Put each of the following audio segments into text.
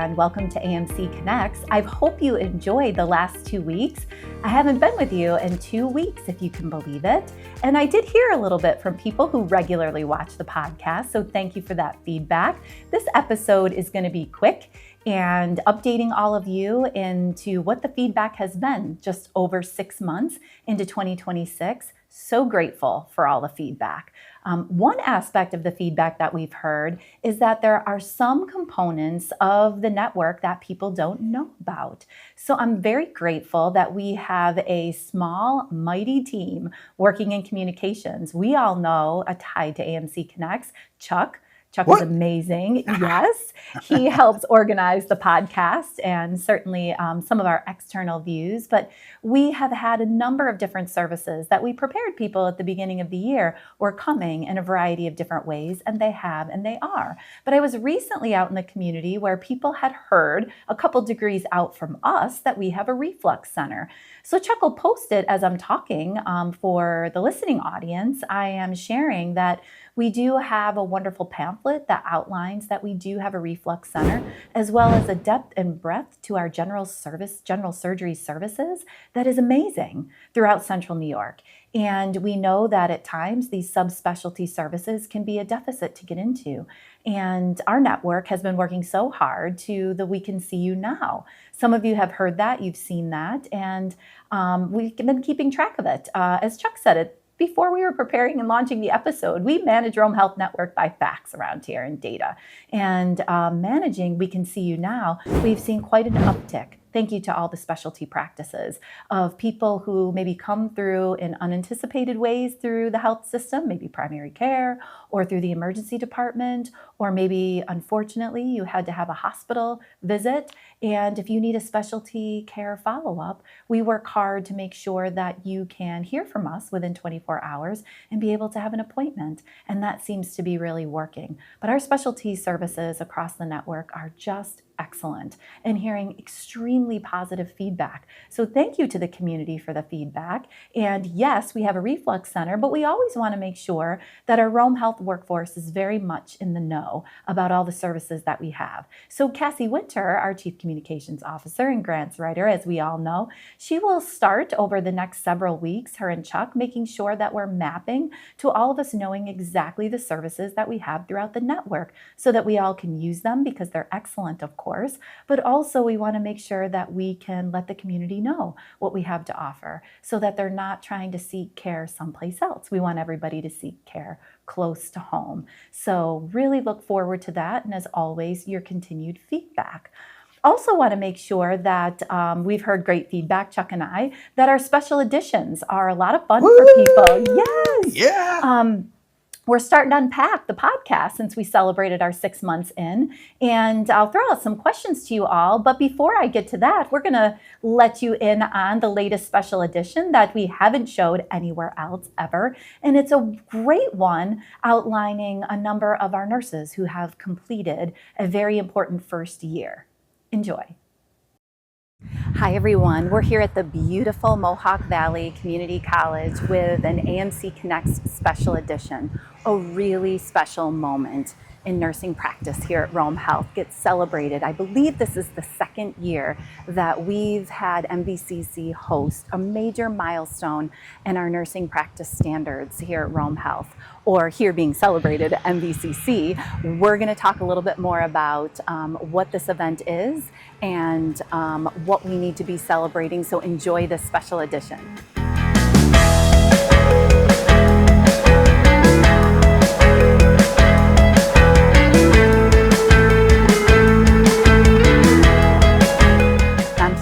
and welcome to AMC Connects. I hope you enjoyed the last 2 weeks. I haven't been with you in 2 weeks, if you can believe it. And I did hear a little bit from people who regularly watch the podcast, so thank you for that feedback. This episode is going to be quick and updating all of you into what the feedback has been just over 6 months into 2026. So grateful for all the feedback. One aspect of the feedback that we've heard is that there are some components of the network that people don't know about. So I'm very grateful that we have a small, mighty team working in communications. We all know a tie to AMC Connects, Chuck. Chuck is amazing. Yes, he helps organize the podcast and certainly some of our external views. But we have had a number of different services that we prepared people at the beginning of the year were coming in a variety of different ways, and they have and they are. But I was recently out in the community where people had heard a couple degrees out from us that we have a reflux center. So Chuck will post it as I'm talking for the listening audience. I am sharing that we do have a wonderful pamphlet that outlines that we do have a reflux center, as well as a depth and breadth to our general surgery services that is amazing throughout Central New York. And we know that at times these subspecialty services can be a deficit to get into. And our network has been working so hard to the We Can See You Now. Some of you have heard that, you've seen that, and we've been keeping track of it. As Chuck said it, before we were preparing and launching the episode, we manage Rome Health Network by facts around here and data. And managing We Can See You Now, we've seen quite an uptick. Thank you to all the specialty practices of people who maybe come through in unanticipated ways through the health system, maybe primary care or through the emergency department, or maybe unfortunately you had to have a hospital visit. And if you need a specialty care follow-up, we work hard to make sure that you can hear from us within 24 hours and be able to have an appointment. And that seems to be really working. But our specialty services across the network are just excellent and hearing extremely positive feedback. So thank you to the community for the feedback. And yes, we have a reflux center, but we always want to make sure that our Rome Health workforce is very much in the know about all the services that we have. So Cassie Winter, our Chief Communications Officer and grants writer, as we all know, she will start over the next several weeks, her and Chuck, making sure that we're mapping to all of us knowing exactly the services that we have throughout the network so that we all can use them because they're excellent, of course. But also we want to make sure that we can let the community know what we have to offer so that they're not trying to seek care someplace else. We want everybody to seek care close to home. So really look forward to that. And as always, your continued feedback. Also want to make sure that we've heard great feedback, Chuck and I, that our special editions are a lot of fun for people. Yes. Yeah. We're starting to unpack the podcast since we celebrated our 6 months in. And I'll throw out some questions to you all. But before I get to that, we're going to let you in on the latest special edition that we haven't showed anywhere else ever. And it's a great one outlining a number of our nurses who have completed a very important first year. Enjoy. Hi everyone, we're here at the beautiful Mohawk Valley Community College with an AMC Connects special edition, a really special moment in nursing practice here at Rome Health gets celebrated. I believe this is the second year that we've had MVCC host a major milestone in our nursing practice standards here at Rome Health, or here being celebrated at MVCC. We're going to talk a little bit more about what this event is and what we need to be celebrating, so enjoy this special edition.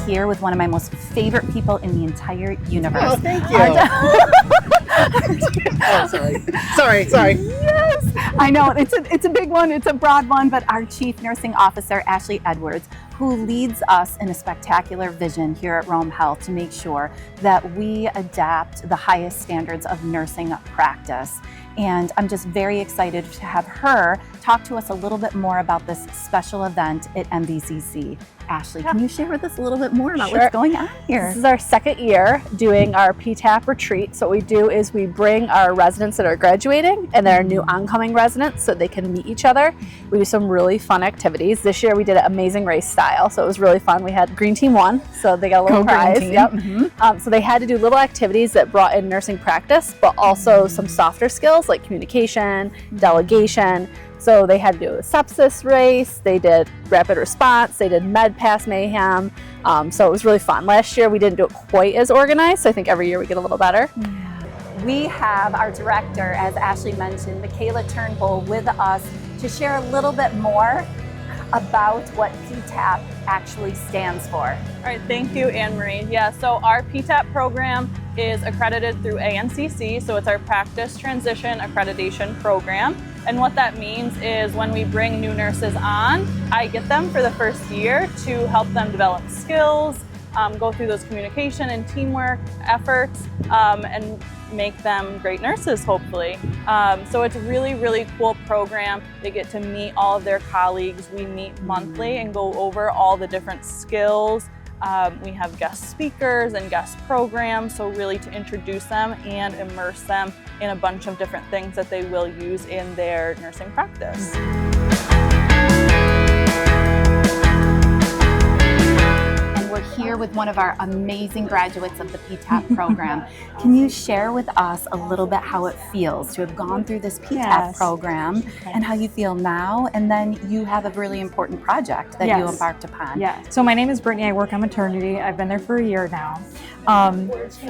Here with one of my most favorite people in the entire universe. Oh, thank you. Sorry. Yes, I know it's a big one. It's a broad one, but our Chief Nursing Officer, Ashley Edwards, who leads us in a spectacular vision here at Rome Health to make sure that we adapt the highest standards of nursing practice. And I'm just very excited to have her talk to us a little bit more about this special event at MVCC. Ashley, can you share with us a little bit more about what's going on here? This is our second year doing our PTAP Retreat. So what we do is we bring our residents that are graduating and their new oncoming residents so they can meet each other. We do some really fun activities. This year we did an Amazing Race style, so it was really fun. We had Green Team won, so they got a little prize. Yep. So they had to do little activities that brought in nursing practice, but also some softer skills like communication, delegation. So they had to do a sepsis race, they did rapid response, they did med pass mayhem. So it was really fun. Last year we didn't do it quite as organized, so I think every year we get a little better. We have our director, as Ashley mentioned, Michaela Turnbull, with us to share a little bit more about what PTAP actually stands for. All right, thank you, AnneMarie. Yeah, so our PTAP program is accredited through ANCC, so it's our Practice Transition Accreditation Program. And what that means is when we bring new nurses on, I get them for the first year to help them develop skills, go through those communication and teamwork efforts, and make them great nurses, hopefully. So it's a really, really cool program. They get to meet all of their colleagues. We meet monthly and go over all the different skills. We have guest speakers and guest programs, so really to introduce them and immerse them in a bunch of different things that they will use in their nursing practice. We're here with one of our amazing graduates of the PTAP program. Can you share with us a little bit how it feels to have gone through this PTAP program and how you feel now? And then you have a really important project that you embarked upon. Yeah. So my name is Brittany. I work on maternity. I've been there for a year now.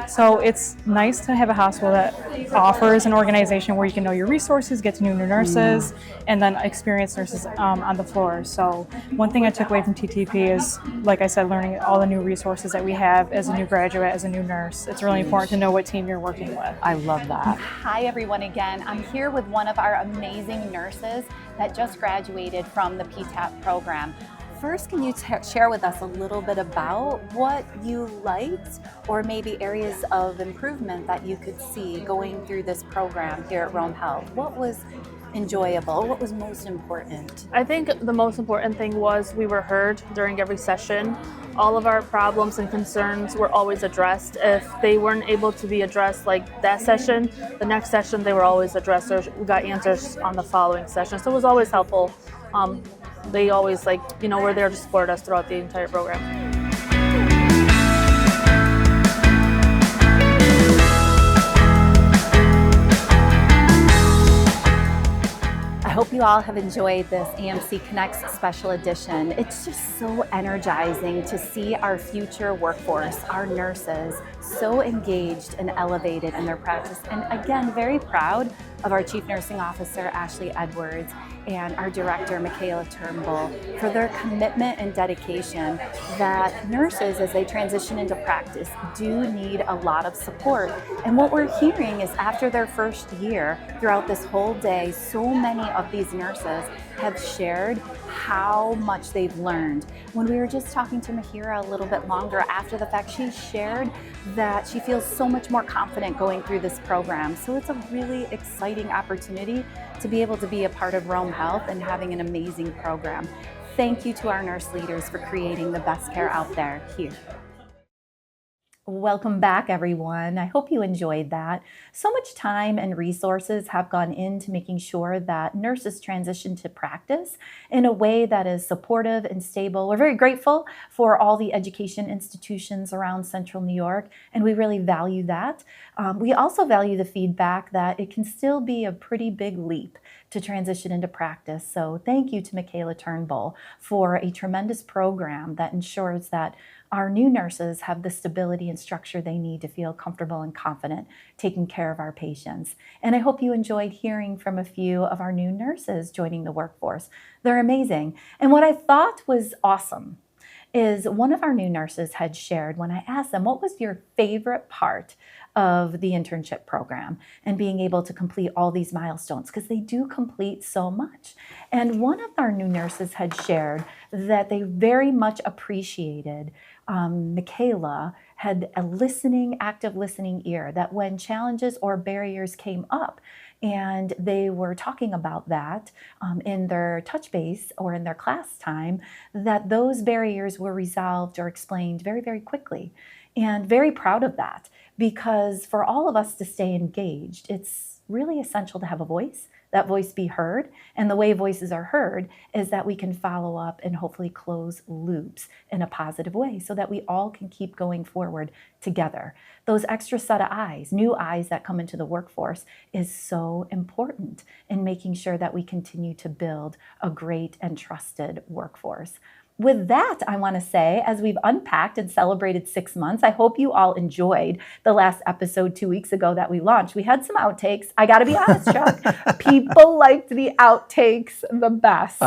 So it's nice to have a hospital that offers an organization where you can know your resources, get to know new nurses, and then experienced nurses on the floor. So one thing I took away from TTP is, like I said, learning all the new resources that we have as a new graduate, as a new nurse. It's really important to know what team you're working with. I love that. Hi everyone again. I'm here with one of our amazing nurses that just graduated from the PTAP program. First, can you share with us a little bit about what you liked or maybe areas of improvement that you could see going through this program here at Rome Health? What was enjoyable? What was most important? I think the most important thing was we were heard during every session. All of our problems and concerns were always addressed. If they weren't able to be addressed like that session, the next session they were always addressed, or we got answers on the following session. So it was always helpful. They always were there to support us throughout the entire program. I hope you all have enjoyed this AMC Connects special edition. It's just so energizing to see our future workforce, our nurses, so engaged and elevated in their practice. And again, very proud of our Chief Nursing Officer, Ashley Edwards, and our Director, Michaela Turnbull, for their commitment and dedication that nurses, as they transition into practice, do need a lot of support. And what we're hearing is after their first year, throughout this whole day, so many of these nurses have shared how much they've learned. When we were just talking to Mahira a little bit longer after the fact, she shared that she feels so much more confident going through this program. So it's a really exciting opportunity to be able to be a part of Rome Health and having an amazing program. Thank you to our nurse leaders for creating the best care out there here. Welcome back, everyone. I hope you enjoyed that. So much time and resources have gone into making sure that nurses transition to practice in a way that is supportive and stable. We're very grateful for all the education institutions around Central New York, and we really value that. We also value the feedback that it can still be a pretty big leap to transition into practice. So thank you to Michaela Turnbull for a tremendous program that ensures that our new nurses have the stability and structure they need to feel comfortable and confident taking care of our patients. And I hope you enjoyed hearing from a few of our new nurses joining the workforce. They're amazing. And what I thought was awesome is one of our new nurses had shared when I asked them, what was your favorite part of the internship program and being able to complete all these milestones, because they do complete so much. And one of our new nurses had shared that they very much appreciated Michaela had a active listening ear, that when challenges or barriers came up and they were talking about that in their touch base or in their class time, that those barriers were resolved or explained very, very quickly. And very proud of that, because for all of us to stay engaged, it's really essential to have a voice, that voice be heard. And the way voices are heard is that we can follow up and hopefully close loops in a positive way so that we all can keep going forward together. Those extra set of eyes, new eyes that come into the workforce, is so important in making sure that we continue to build a great and trusted workforce. With that, I want to say, as we've unpacked and celebrated 6 months, I hope you all enjoyed the last episode 2 weeks ago that we launched. We had some outtakes. I got to be honest, Chuck. People liked the outtakes the best.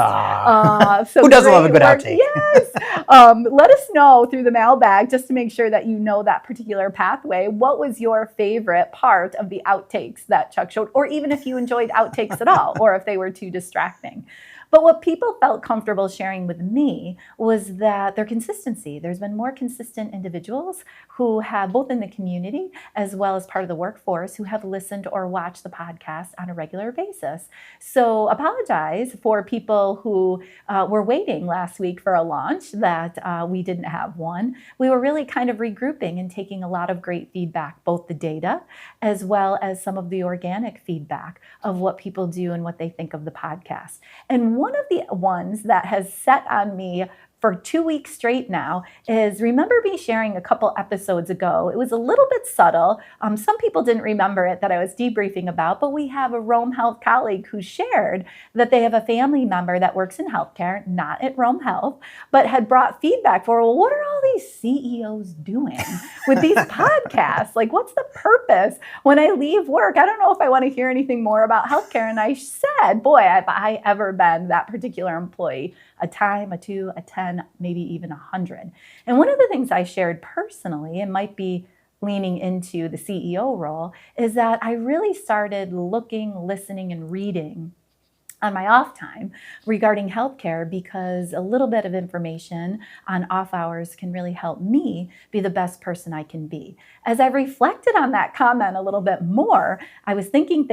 Who doesn't love a good outtake? Yes. Let us know through the mailbag, just to make sure that you know that particular pathway. What was your favorite part of the outtakes that Chuck showed? Or even if you enjoyed outtakes at all, or if they were too distracting. But what people felt comfortable sharing with me was that their consistency. There's been more consistent individuals who have, both in the community as well as part of the workforce, who have listened or watched the podcast on a regular basis. So apologize for people who were waiting last week for a launch that we didn't have one. We were really kind of regrouping and taking a lot of great feedback, both the data as well as some of the organic feedback of what people do and what they think of the podcast. And one of the ones that has set on me for 2 weeks straight now is, remember me sharing a couple episodes ago. It was a little bit subtle. Some people didn't remember it, that I was debriefing about, but we have a Rome Health colleague who shared that they have a family member that works in healthcare, not at Rome Health, but had brought feedback for, well, what are all these CEOs doing with these podcasts? Like, what's the purpose? When I leave work, I don't know if I want to hear anything more about healthcare. And I said, boy, have I ever been that particular employee. A time, a 2, a 10, maybe even 100. And one of the things I shared personally, and might be leaning into the CEO role, is that I really started looking, listening, and reading on my off time regarding healthcare, because a little bit of information on off hours can really help me be the best person I can be. As I reflected on that comment a little bit more, I was thinking,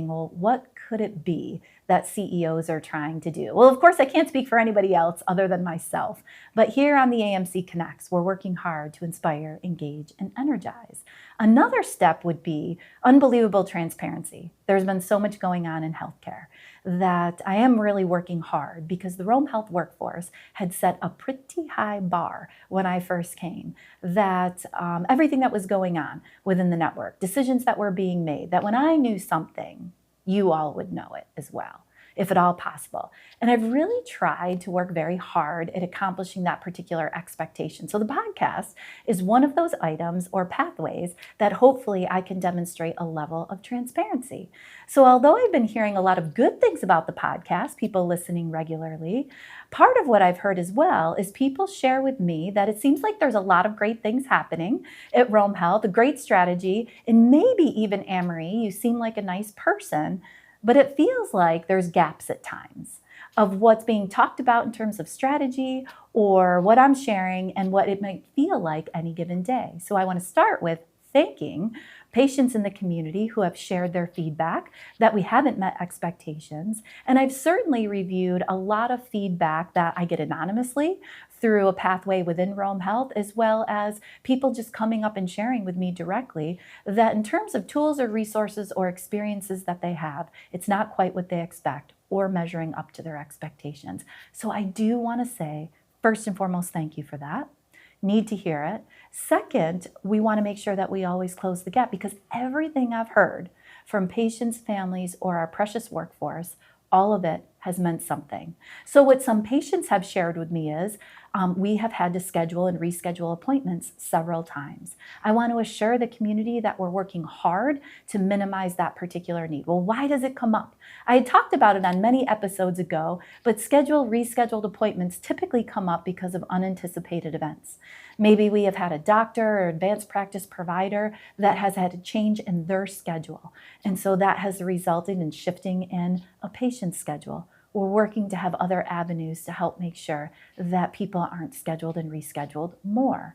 well, what could it be that CEOs are trying to do? Well, of course, I can't speak for anybody else other than myself. But here on the AMC Connects, we're working hard to inspire, engage, and energize. Another step would be unbelievable transparency. There's been so much going on in healthcare that I am really working hard, because the Rome Health workforce had set a pretty high bar when I first came, that everything that was going on within the network, decisions that were being made, that when I knew something, you all would know it as well, if at all possible. And I've really tried to work very hard at accomplishing that particular expectation. So the podcast is one of those items or pathways that hopefully I can demonstrate a level of transparency. So although I've been hearing a lot of good things about the podcast, people listening regularly, part of what I've heard as well is people share with me that it seems like there's a lot of great things happening at Rome Health, a great strategy, and maybe even AnneMarie, you seem like a nice person, but it feels like there's gaps at times of what's being talked about in terms of strategy or what I'm sharing and what it might feel like any given day. So I want to start with thanking patients in the community who have shared their feedback that we haven't met expectations. And I've certainly reviewed a lot of feedback that I get anonymously through a pathway within Rome Health, as well as people just coming up and sharing with me directly that in terms of tools or resources or experiences that they have, it's not quite what they expect or measuring up to their expectations. So I do want to say, first and foremost, thank you for that. Need to hear it. Second, we want to make sure that we always close the gap, because everything I've heard from patients, families, or our precious workforce, all of it has meant something. So what some patients have shared with me is, we have had to schedule and reschedule appointments several times. I want to assure the community that we're working hard to minimize that particular need. Well, why does it come up? I had talked about it on many episodes ago, but rescheduled appointments typically come up because of unanticipated events. Maybe we have had a doctor or advanced practice provider that has had a change in their schedule. And so that has resulted in shifting in a patient's schedule. We're working to have other avenues to help make sure that people aren't scheduled and rescheduled more.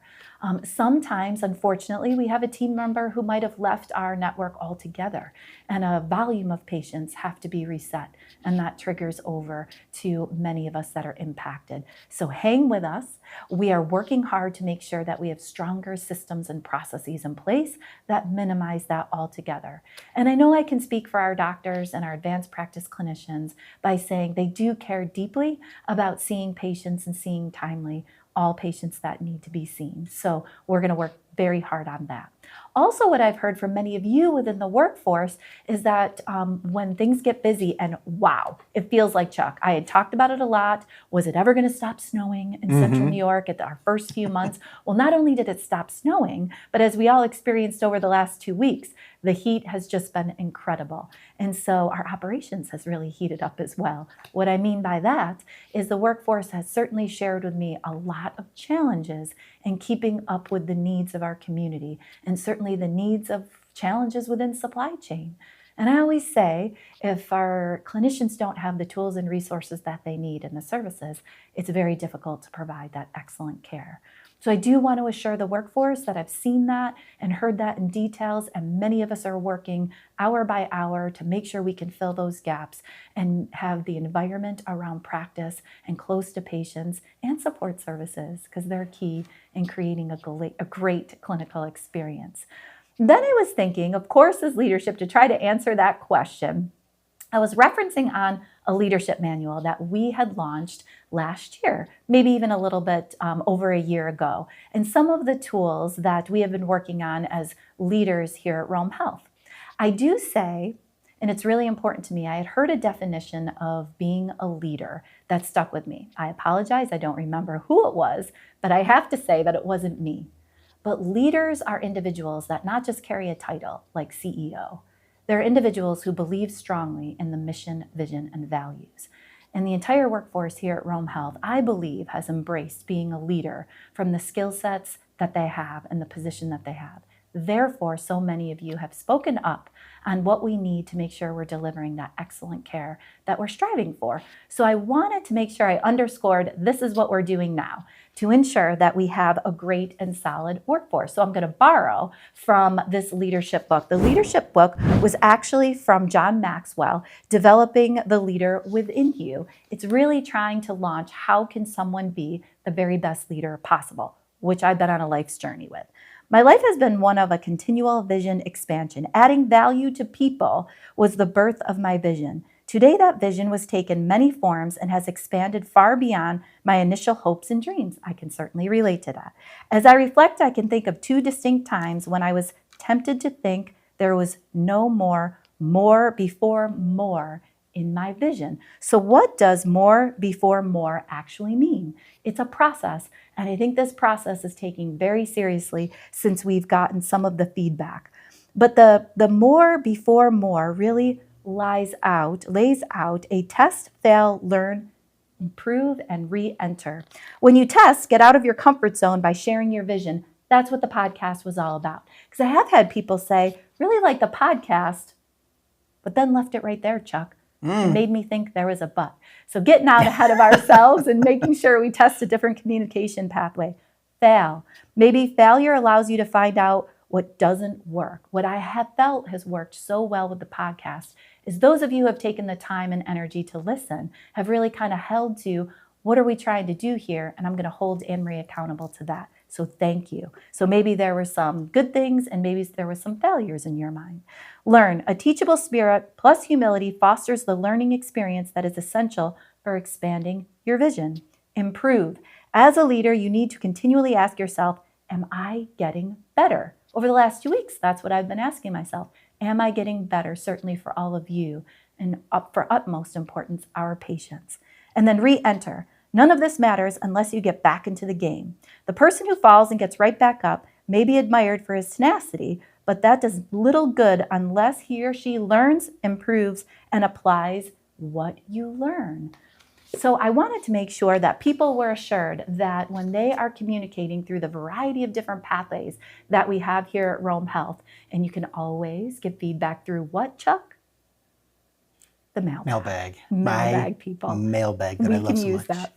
Sometimes, unfortunately, we have a team member who might have left our network altogether, and a volume of patients have to be reset, and that triggers over to many of us that are impacted. So hang with us. We are working hard to make sure that we have stronger systems and processes in place that minimize that altogether. And I know I can speak for our doctors and our advanced practice clinicians by saying they do care deeply about seeing patients and seeing timely all patients that need to be seen. So we're going to work very hard on that. Also, what I've heard from many of you within the workforce is that when things get busy, and wow, it feels like Chuck. I had talked about it a lot. Was it ever going to stop snowing in central New York at our first few months? Well, not only did it stop snowing, but as we all experienced over the last 2 weeks, the heat has just been incredible. And so our operations has really heated up as well. What I mean by that is the workforce has certainly shared with me a lot of challenges in keeping up with the needs of our community, and certainly the needs of challenges within supply chain. And I always say, if our clinicians don't have the tools and resources that they need and the services, it's very difficult to provide that excellent care. So I do want to assure the workforce that I've seen that and heard that in details, and many of us are working hour by hour to make sure we can fill those gaps and have the environment around practice and close to patients and support services, because they're key in creating a great clinical experience. Then I was thinking, of course, as leadership, to try to answer that question, I was referencing on a leadership manual that we had launched last year, maybe even a little bit over a year ago, and some of the tools that we have been working on as leaders here at Rome Health. I do say, and it's really important to me, I had heard a definition of being a leader that stuck with me. I apologize, I don't remember who it was, but I have to say that it wasn't me. But leaders are individuals that not just carry a title like CEO. They're individuals who believe strongly in the mission, vision, and values. And the entire workforce here at Rome Health, I believe, has embraced being a leader from the skill sets that they have and the position that they have. Therefore, so many of you have spoken up on what we need to make sure we're delivering that excellent care that we're striving for. So I wanted to make sure I underscored this is what we're doing now to ensure that we have a great and solid workforce. So I'm going to borrow from this leadership book. The leadership book was actually from John Maxwell, Developing the Leader Within You. It's really trying to launch how can someone be the very best leader possible, which I've been on a life's journey with. My life has been one of a continual vision expansion. Adding value to people was the birth of my vision. Today, that vision was taken many forms and has expanded far beyond my initial hopes and dreams. I can certainly relate to that. As I reflect, I can think of 2 distinct times when I was tempted to think there was no more before more in my vision. So what does more before more actually mean? It's a process, and I think this process is taking very seriously since we've gotten some of the feedback. But the more before more really lays out a test, fail, learn, improve, and re-enter. When you test, get out of your comfort zone by sharing your vision. That's what the podcast was all about. Because I have had people say, really like the podcast, but then left it right there, Chuck. It made me think there was a but. So getting out ahead of ourselves and making sure we test a different communication pathway. Fail. Maybe failure allows you to find out what doesn't work. What I have felt has worked so well with the podcast is those of you who have taken the time and energy to listen have really kind of held to what are we trying to do here? And I'm going to hold AnneMarie accountable to that. So thank you. So maybe there were some good things and maybe there were some failures in your mind. Learn. A teachable spirit plus humility fosters the learning experience that is essential for expanding your vision. Improve. As a leader, you need to continually ask yourself, am I getting better? Over the last 2 weeks, that's what I've been asking myself. Am I getting better? Certainly for all of you, and for utmost importance, our patients. And then re-enter. None of this matters unless you get back into the game. The person who falls and gets right back up may be admired for his tenacity, but that does little good unless he or she learns, improves, and applies what you learn. So I wanted to make sure that people were assured that when they are communicating through the variety of different pathways that we have here at Rome Health, and you can always give feedback through what, Chuck? The mailbag. Mailbag, people. Mailbag that I love so much. We can use that.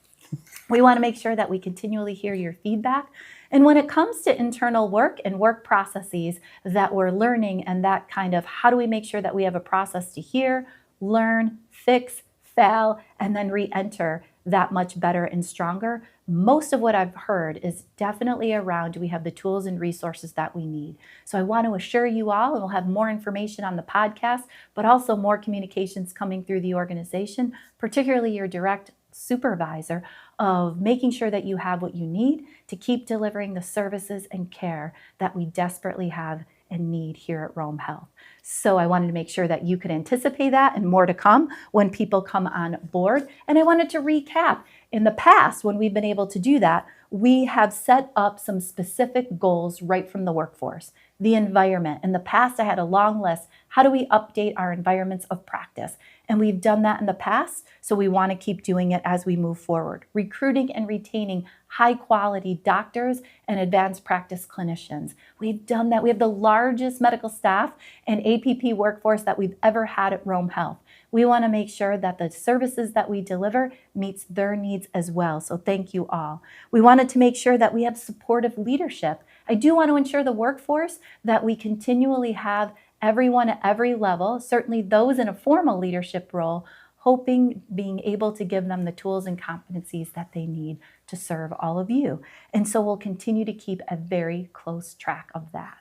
We want to make sure that we continually hear your feedback. And when it comes to internal work and work processes that we're learning, and that kind of how do we make sure that we have a process to hear, learn, fix, fail, and then re-enter that much better and stronger, most of what I've heard is definitely around, do we have the tools and resources that we need? So I want to assure you all, and we'll have more information on the podcast, but also more communications coming through the organization, particularly your direct supervisor, of making sure that you have what you need to keep delivering the services and care that we desperately have and need here at Rome Health. So I wanted to make sure that you could anticipate that and more to come when people come on board. And I wanted to recap. In the past, when we've been able to do that, we have set up some specific goals right from the workforce. The environment. In the past, I had a long list. How do we update our environments of practice? And we've done that in the past, so we want to keep doing it as we move forward. Recruiting and retaining high quality doctors and advanced practice clinicians. We've done that. We have the largest medical staff and APP workforce that we've ever had at Rome Health. We want to make sure that the services that we deliver meets their needs as well. So thank you all. We wanted to make sure that we have supportive leadership. I do want to ensure the workforce that we continually have everyone at every level, certainly those in a formal leadership role, being able to give them the tools and competencies that they need to serve all of you. And so we'll continue to keep a very close track of that.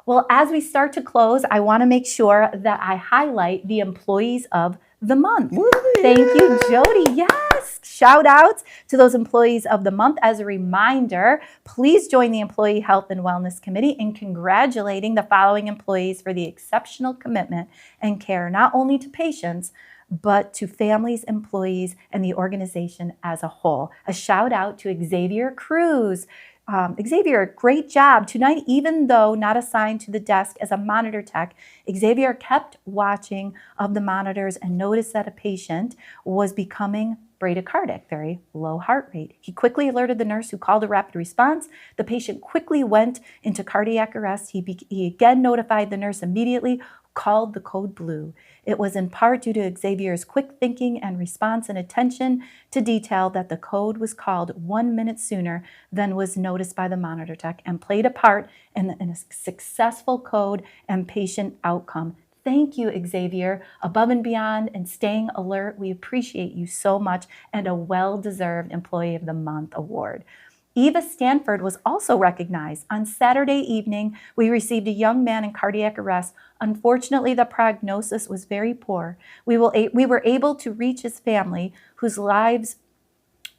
Well, as we start to close, I want to make sure that I highlight the employees of the month. Woo, Thank you, Jody. Yes. Shout outs to those employees of the month. As a reminder, please join the Employee Health and Wellness Committee in congratulating the following employees for the exceptional commitment and care, not only to patients, but to families, employees, and the organization as a whole. A shout out to Xavier Cruz. Xavier, great job. Tonight, even though not assigned to the desk as a monitor tech, Xavier kept watching of the monitors and noticed that a patient was becoming bradycardic, very low heart rate. He quickly alerted the nurse who called a rapid response. The patient quickly went into cardiac arrest. He again notified the nurse immediately, called the code blue. It was in part due to Xavier's quick thinking and response and attention to detail that the code was called 1 minute sooner than was noticed by the monitor tech and played a part in a successful code and patient outcome. Thank you, Xavier, above and beyond and staying alert. We appreciate you so much, and a well-deserved Employee of the Month award. Eva Stanford was also recognized. On Saturday evening, we received a young man in cardiac arrest. Unfortunately, the prognosis was very poor. We were able to reach his family, whose lives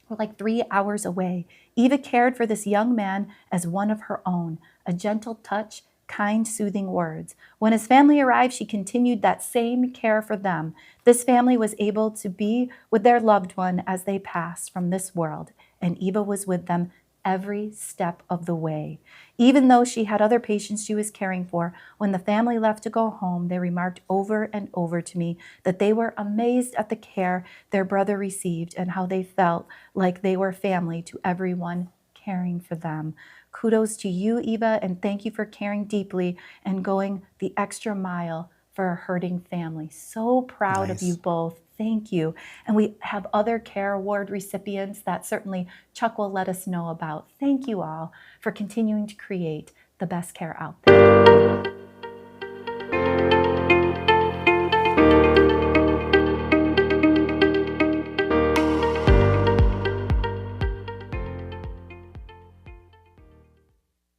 were like 3 hours away. Eva cared for this young man as one of her own, a gentle touch, kind, soothing words. When his family arrived, she continued that same care for them. This family was able to be with their loved one as they passed from this world, and Eva was with them every step of the way. Even though she had other patients she was caring for, when the family left to go home, they remarked over and over to me that they were amazed at the care their brother received and how they felt like they were family to everyone caring for them. Kudos to you, Eva, and thank you for caring deeply and going the extra mile for a hurting family. So proud of you both. Thank you. And we have other care award recipients that certainly Chuck will let us know about. Thank you all for continuing to create the best care out there.